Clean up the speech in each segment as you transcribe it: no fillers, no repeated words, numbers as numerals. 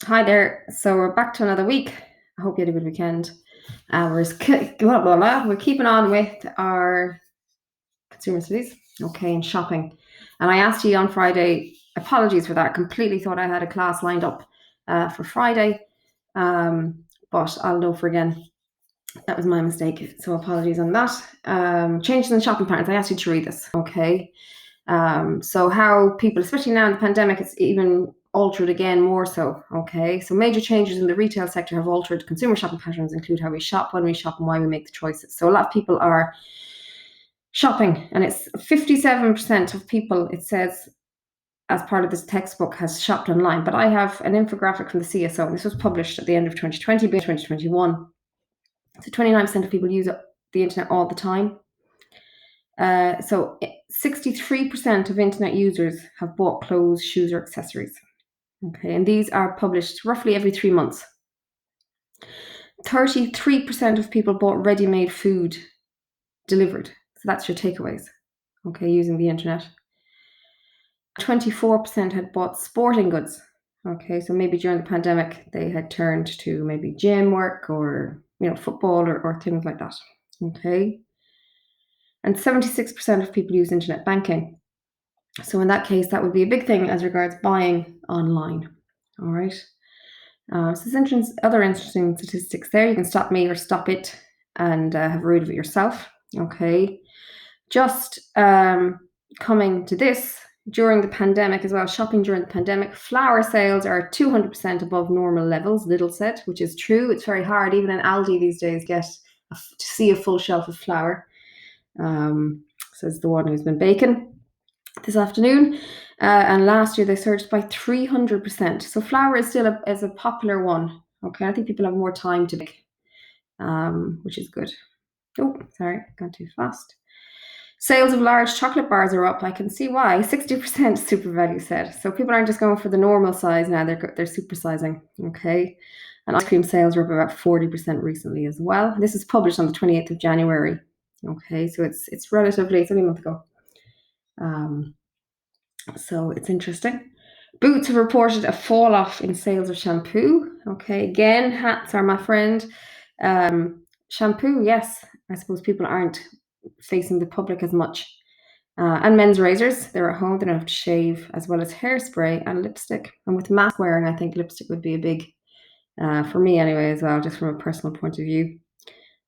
Hi there. So we're back to another week. I hope you had a good weekend. Blah, blah, blah. We're keeping on with our consumer studies, okay, and shopping. And I asked you on Friday. Apologies for that. Completely thought I had a class lined up for Friday, but I'll know for again. That was my mistake. So apologies on that. Changes in shopping patterns. I asked you to read this, okay. So how people, especially now in the pandemic, it's even altered again more so. Okay, so major changes in the retail sector have altered consumer shopping patterns, include how we shop, when we shop, and why we make the choices. So a lot of people are shopping, and it's 57% of people. It says as part of this textbook has shopped online. But I have an infographic from the CSO, and this was published at the end of 2020, 2021. So 29% of people use the internet all the time. So 63% of internet users have bought clothes, shoes, or accessories. Okay, and these are published roughly every 3 months. 33% of people bought ready-made food delivered. So that's your takeaways. Okay, using the internet. 24% had bought sporting goods. Okay, so maybe during the pandemic they had turned to maybe gym work or football or things like that. Okay. And 76% of people use internet banking. So in that case, that would be a big thing as regards buying online. All right. So there's other interesting statistics there. You can stop me or stop it and have a read of it yourself. Okay. Just coming to this, during the pandemic as well, shopping during the pandemic, flour sales are 200% above normal levels, Lidl said, which is true. It's very hard, even in Aldi these days, to see a full shelf of flour, says the one who's been baking this afternoon. And last year they surged by 300%. So flour is still a popular one. Okay, I think people have more time to bake, which is good. Oh, sorry, gone too fast. Sales of large chocolate bars are up. I can see why. 60% SuperValu said. So people aren't just going for the normal size now, they're supersizing. Okay. And ice cream sales were up about 40% recently as well. This is published on the 28th of January. Okay, so it's relatively, it's only a month ago. So it's interesting. Boots have reported a fall off in sales of shampoo. Okay, again, hats are my friend. Shampoo, yes, I suppose people aren't facing the public as much. And men's razors, they're at home, they don't have to shave, as well as hairspray and lipstick. And with mask wearing, I think lipstick would be a big, for me anyway, as well, just from a personal point of view.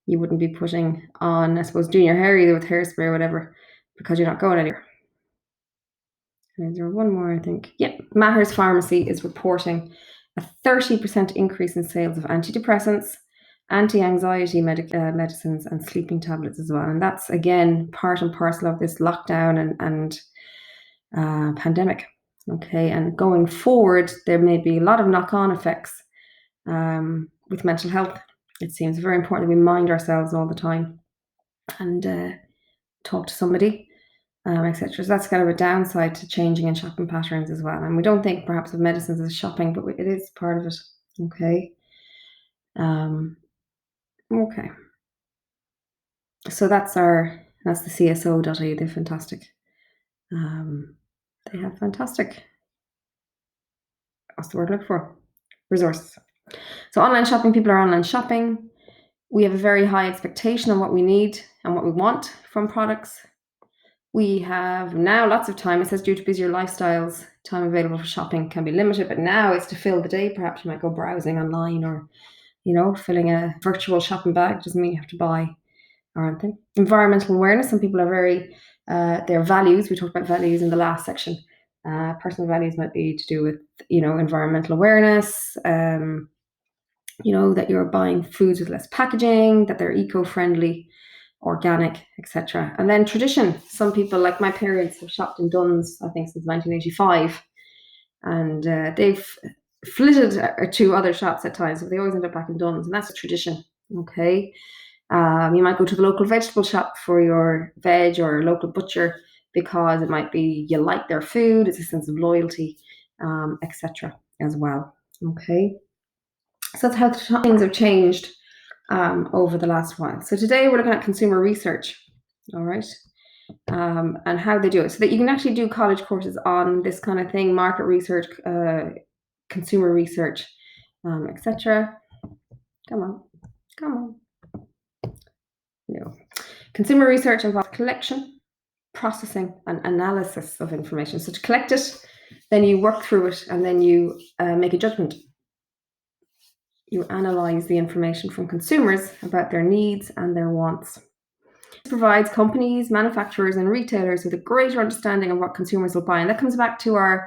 You wouldn't be putting on, I suppose, doing your hair either with hairspray or whatever, because you're not going anywhere. Is there one more, I think? Yeah. Matters Pharmacy is reporting a 30% increase in sales of antidepressants, anti-anxiety medicines, and sleeping tablets as well. And that's, again, part and parcel of this lockdown and pandemic. Okay. And going forward, there may be a lot of knock-on effects with mental health. It seems very important that we mind ourselves all the time and talk to somebody, etc. So that's kind of a downside to changing in shopping patterns as well. And we don't think perhaps of medicines as shopping, but it is part of it. Okay. Okay. So that's the CSO.ie. They're fantastic. They have fantastic. What's the word I look for? Resources. So online shopping, people are online shopping. We have a very high expectation on what we need and what we want from products. We have now lots of time. It says due to busier lifestyles, time available for shopping can be limited, but now it's to fill the day. Perhaps you might go browsing online or, filling a virtual shopping bag. Doesn't mean you have to buy or anything. Environmental awareness. Some people are very, their values. We talked about values in the last section. Personal values might be to do with, environmental awareness, that you're buying foods with less packaging, that they're eco-friendly, organic, etc. And then tradition. Some people, like my parents, have shopped in Dunnes, I think, since 1985, and they've flitted to other shops at times, but they always end up back in Dunnes, and that's a tradition. Okay. You might go to the local vegetable shop for your veg or a local butcher because it might be you like their food, it's a sense of loyalty, etc. as well. Okay. So that's how things have changed over the last while. So today we're looking at consumer research, all right, and how they do it. So that you can actually do college courses on this kind of thing, market research, consumer research. etc. Come on. No. Consumer research involves collection, processing, and analysis of information. So to collect it, then you work through it, and then you make a judgment. You analyze the information from consumers about their needs and their wants. This provides companies, manufacturers, and retailers with a greater understanding of what consumers will buy. And that comes back to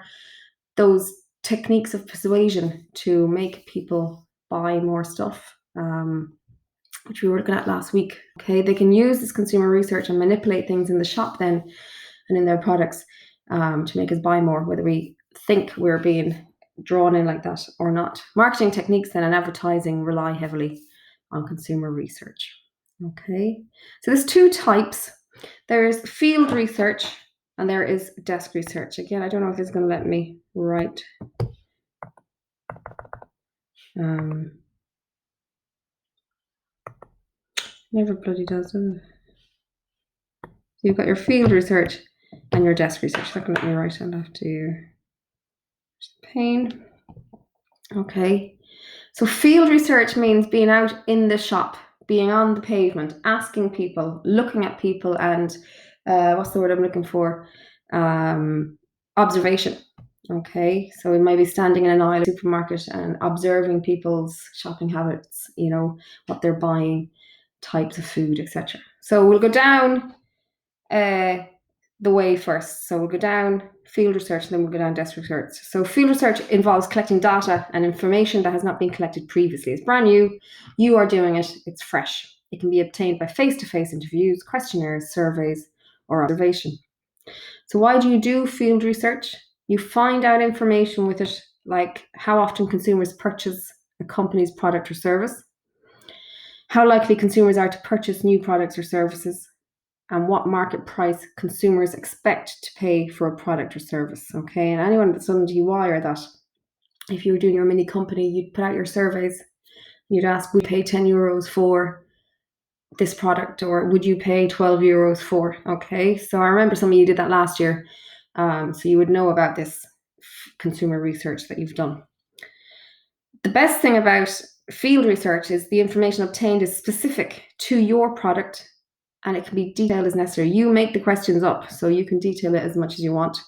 those techniques of persuasion to make people buy more stuff, which we were looking at last week. Okay, they can use this consumer research and manipulate things in the shop then and in their products to make us buy more, whether we think we're being drawn in like that or not. Marketing techniques then and advertising rely heavily on consumer research. Okay, so there's two types. There's field research and there is desk research. Again, I don't know if it's going to let me write. Never bloody does it. So you've got your field research and your desk research. Not going to let me write. I'll have to pain. Okay, so field research means being out in the shop, being on the pavement, asking people, looking at people, and what's the word I'm looking for? Observation. Okay, so we might be standing in an aisle of a supermarket and observing people's shopping habits, what they're buying, types of food, etc. So we'll go down the way first. So we'll go down field research, and then we'll go down desk research. So field research involves collecting data and information that has not been collected previously. It's brand new. You are doing it. It's fresh. It can be obtained by face-to-face interviews, questionnaires, surveys, or observation. So why do you do field research? You find out information with it, like how often consumers purchase a company's product or service, how likely consumers are to purchase new products or services, and what market price consumers expect to pay for a product or service. Okay, and anyone that's done DIY or that, if you were doing your mini company, you'd put out your surveys. You'd ask, would you pay €10 for this product, or would you pay €12 for? Okay, so I remember some of you did that last year, so you would know about this consumer research that you've done. The best thing about field research is the information obtained is specific to your product, and it can be detailed as necessary. You make the questions up, so you can detail it as much as you want.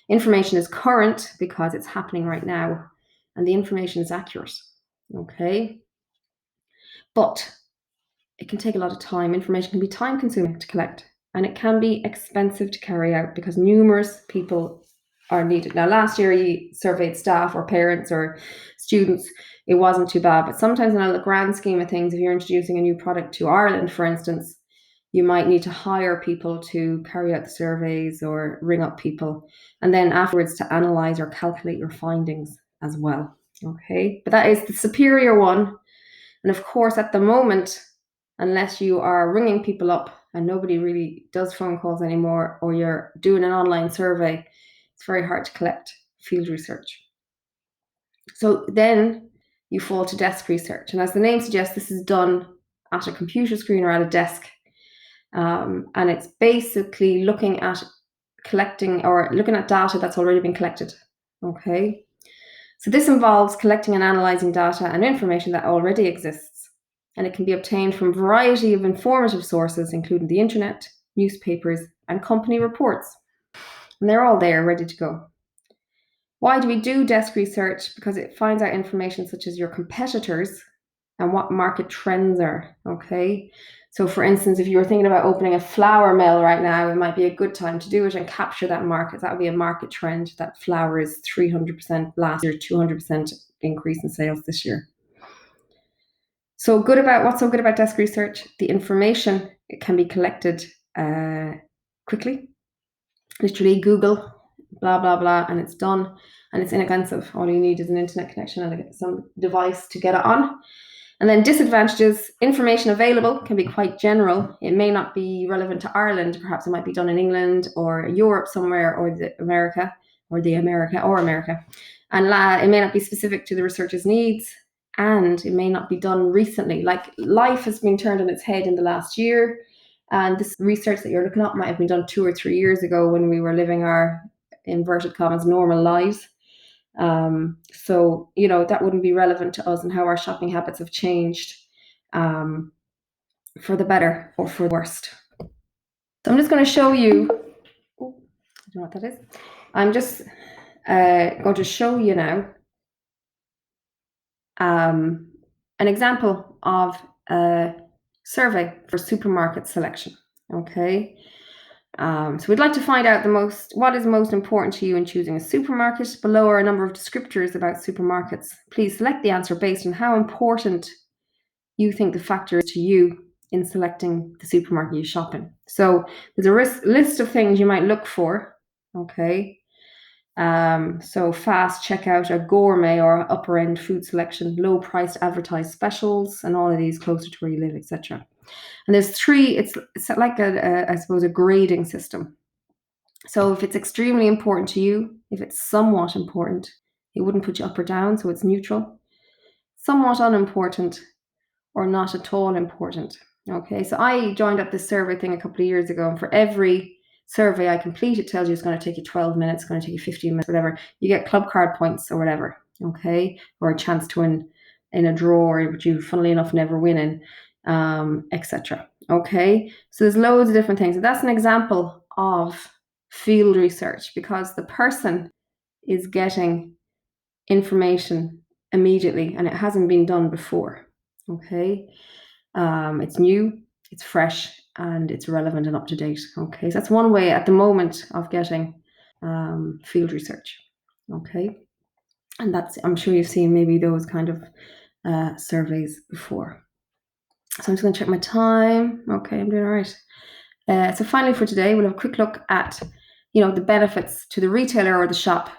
Information is current because it's happening right now, and the information is accurate. Okay, but it can take a lot of time. Information can be time consuming to collect, and it can be expensive to carry out because numerous people are needed. Now, last year you surveyed staff or parents or students. It wasn't too bad, but sometimes in the grand scheme of things, if you're introducing a new product to Ireland, for instance, you might need to hire people to carry out the surveys or ring up people, and then afterwards to analyze or calculate your findings as well. Okay, but that is the superior one. And of course, at the moment, unless you are ringing people up and nobody really does phone calls anymore, or you're doing an online survey, it's very hard to collect field research. So then you fall to desk research. And as the name suggests, this is done at a computer screen or at a desk. And it's basically looking at collecting or looking at data that's already been collected. Okay. So this involves collecting and analyzing data and information that already exists. And it can be obtained from a variety of informative sources, including the internet, newspapers, and company reports. And they're all there, ready to go. Why do we do desk research? Because it finds out information such as your competitors and what market trends are, okay? So for instance, if you were thinking about opening a flour mill right now, it might be a good time to do it and capture that market. That would be a market trend that flour is 300% last year, 200% increase in sales this year. So what's so good about desk research? The information, it can be collected quickly. Literally Google, blah, blah, blah, and it's done. And it's inexpensive. All you need is an internet connection and some device to get it on. And then disadvantages, information available can be quite general. It may not be relevant to Ireland. Perhaps it might be done in England or Europe somewhere, or America. And it may not be specific to the researcher's needs, and it may not be done recently. Like, life has been turned on its head in the last year, and this research that you're looking at might have been done 2 or 3 years ago when we were living our, inverted commas, normal lives. So, that wouldn't be relevant to us and how our shopping habits have changed for the better or for the worst. So I'm just going to show you, I don't know what that is. I'm just going to show you now an example of a survey for supermarket selection. Okay. So we'd like to find out what is most important to you in choosing a supermarket. Below are a number of descriptors about supermarkets. Please select the answer based on how important you think the factor is to you in selecting the supermarket you shop in. So there's a list of things you might look for. Okay. So fast checkout, a gourmet or upper end food selection, low priced advertised specials, and all of these closer to where you live, etc. And there's three. It's like I suppose a grading system. So if it's extremely important to you, if it's somewhat important, it wouldn't put you up or down, so it's neutral. Somewhat unimportant, or not at all important. Okay, so I joined up this survey thing a couple of years ago, and for every survey I complete, it tells you it's going to take you 12 minutes, it's going to take you 15 minutes, whatever. You get club card points or whatever, okay, or a chance to win in a draw, but you, funnily enough, never win in, etc. Okay, so there's loads of different things. And that's an example of field research because the person is getting information immediately and it hasn't been done before. Okay, it's new, it's fresh, and it's relevant and up to date. Okay, so that's one way at the moment of getting field research. Okay, and I'm sure you've seen maybe those kind of surveys before. So I'm just going to check my time. Okay, I'm doing all right. So finally for today, we'll have a quick look at the benefits to the retailer or the shop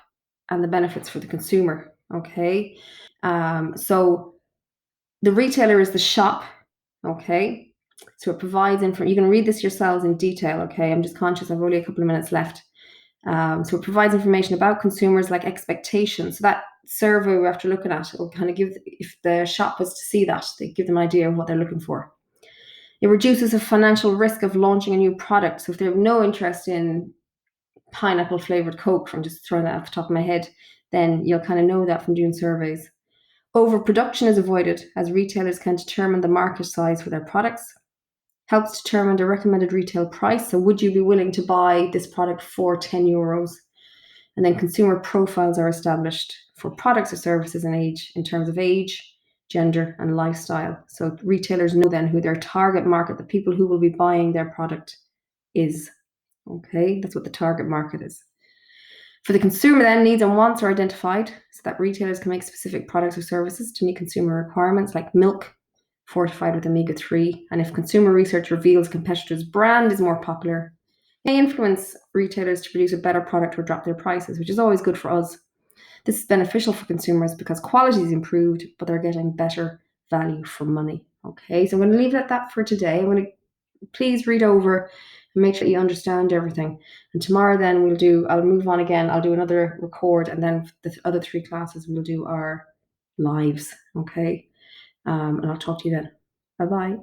and the benefits for the consumer. Okay, so the retailer is the shop. Okay, so it provides information. You can read this yourselves in detail. Okay, I'm just conscious I've only a couple of minutes left. So it provides information about consumers, like expectations. So that survey we're after looking at will kind of give, if the shop was to see that, they give them an idea of what they're looking for. It reduces the financial risk of launching a new product. So if they have no interest in pineapple flavored Coke, from just throwing that off the top of my head, then you'll kind of know that from doing surveys. Overproduction is avoided as retailers can determine the market size for their products. Helps determine the recommended retail price. So would you be willing to buy this product for €10? And then consumer profiles are established for products or services and age in terms of age, gender, and lifestyle. So retailers know then who their target market, the people who will be buying their product, is. Okay, that's what the target market is. For the consumer, then, needs and wants are identified so that retailers can make specific products or services to meet consumer requirements, like milk fortified with omega-3. And if consumer research reveals competitors' brand is more popular, may influence retailers to produce a better product or drop their prices, which is always good for us. This is beneficial for consumers because quality is improved, but they're getting better value for money. Okay, so I'm going to leave it at that for today. I'm going to please read over and make sure you understand everything. And tomorrow then I'll move on again. I'll do another record, and then the other 3 classes we'll do our lives. Okay. And I'll talk to you then. Bye-bye.